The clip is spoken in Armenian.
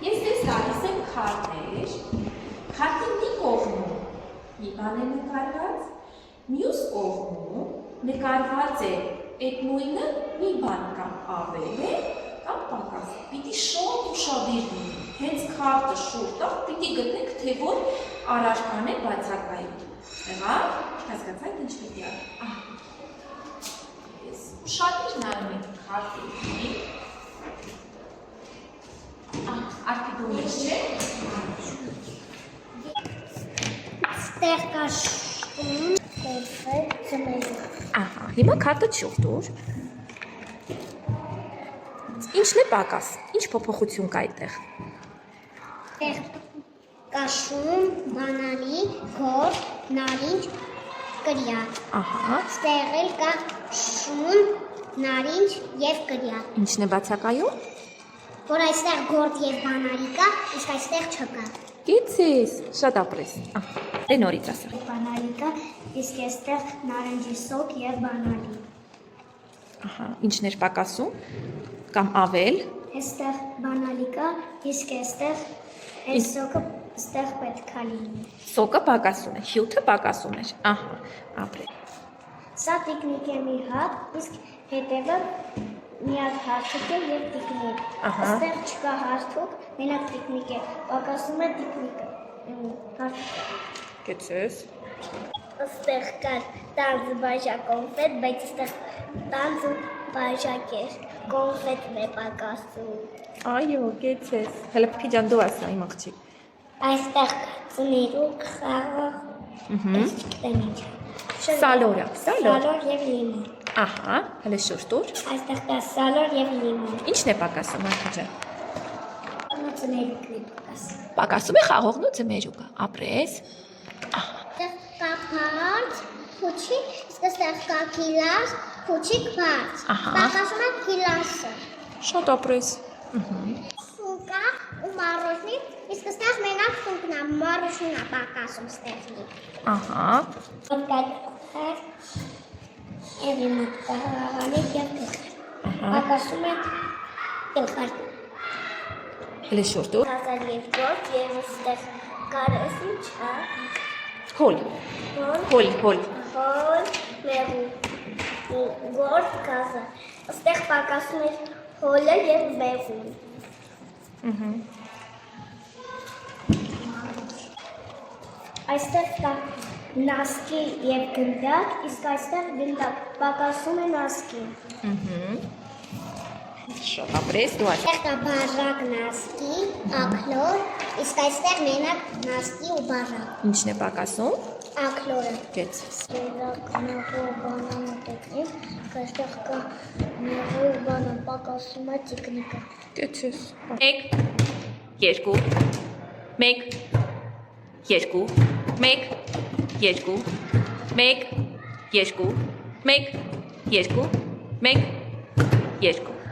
Ես դες տալիս եմ քարտեր, քարտի մի կողմում մի բան է նկարված, մյուս կողմում նկարված է այդ նույնը մի բան կամ ավել է, կամ պակաս։ Պիտի շատ ուշադիր լինի, հենց քարտը շուրտով պիտի գտնեք, թե որ առարկան է բացակայում։ Եղավ, հասկացաք ինչ պիտի արի։ Ես ուշադիր նայում եմ քարտի։ Արկիդում ես չէ։ Ստեղ կա շուն, կոնֆետ, ծմերուկ։ Ահա, հիմա քարտը ճյուղ դուր։ Ինչն է պակաս, ինչ փոփոխություն կա այդտեղ։ Ստեղ կա շուն, բանանի, գոր, նարինջ, կրյա։ Ահա։ Ստեղ էլ կա շուն, նարինջ և կրյա։ Ինչն է բացակայում։ Որ այստեղ գորդ և բանալի կա, իսկ այստեղ չկա։ Գիծես, շատ ապրես։ Դե նորից ասա։ Բանալի կա, իսկ այստեղ նարնջի սոկ և բանալի։ Ահա, ինչն էր պակասում կամ ավել։ Այստեղ բանալի կա, իսկ այստեղ այս սոկը այստեղ պետք է լինի։ Սոկը պակասում է, հյութը պակասում էր։ Ահա, ապրե։ Սա տիկնիկ է մի հատ, իսկ հետևը մի հատ հարթուկ է և տիկնիկ։ Այստեղ չկա հարթուկ, մենակ տիկնիկ է, պակասում է տիկնիկը։ Գեցես։ Այստեղ կար տանձ բաժակ կոնֆետ, բայց այստեղ տանձ բաժակ էր, կոնֆետն է պակասում։ Այո, գեցես։ Հələ փիջան դու ասա իմ աղջիկ։ Այստեղ ծմերուկ, խաղող, ես չգիտեմ ինչ։ Սալորը, Սալոր և լիմոն։ Ահա, հələ շուշ դուր։ Այստեղ կա սալոր և լիմոն։ Ինչն է պակասում աղջիկ։ Ծմերուկն է պակասում։ Պակասում է խաղողն ու ձմերուկը։ Ապրես։ Այստեղ կա բարձ, փուչիկ, իսկ այստեղ կա գիլաս, փուչիկ բարձ։ Պակասում է գիլասը։ Շատ ապրես։ Սուն կա ու մարոշնի, իսկ այստեղ մենակ սունկն է, մարոշնն է պակասում ստեղնի։ Ահա։ Մտկայքեր, էվի մտկահաղանիկ և գլխեր։ Պակասում է գլխար։ Հələ շուշ դուր։ Կազար և գորդ և այստեղ կարես ինչ հա։ Հոլ։ Հոլ։ Հոլ, մեղու, գորդ, կազար։ Այստեղ պակասում էր հոլը և մեղուն։ Այստեղ կա նասկի և գնդակ, իսկ այստեղ գնդակ պակասում է նասկին։ Շատ ապրես դու ասա։ Այստեղ կա բաժակ նասկի, ակլոր, իսկ այստեղ մենակ նասկի ու բաժակ։ Ինչն է պակասում։ Ակլորը։ Գեցես։ Գնդակ, մեղու, բանանը տեքնիկ, այստեղ կա մեղու ու բանան պակասում է տիկնիկը։ Գեցես։ 1 2 1 2 1 2 1 2 1 2 1 2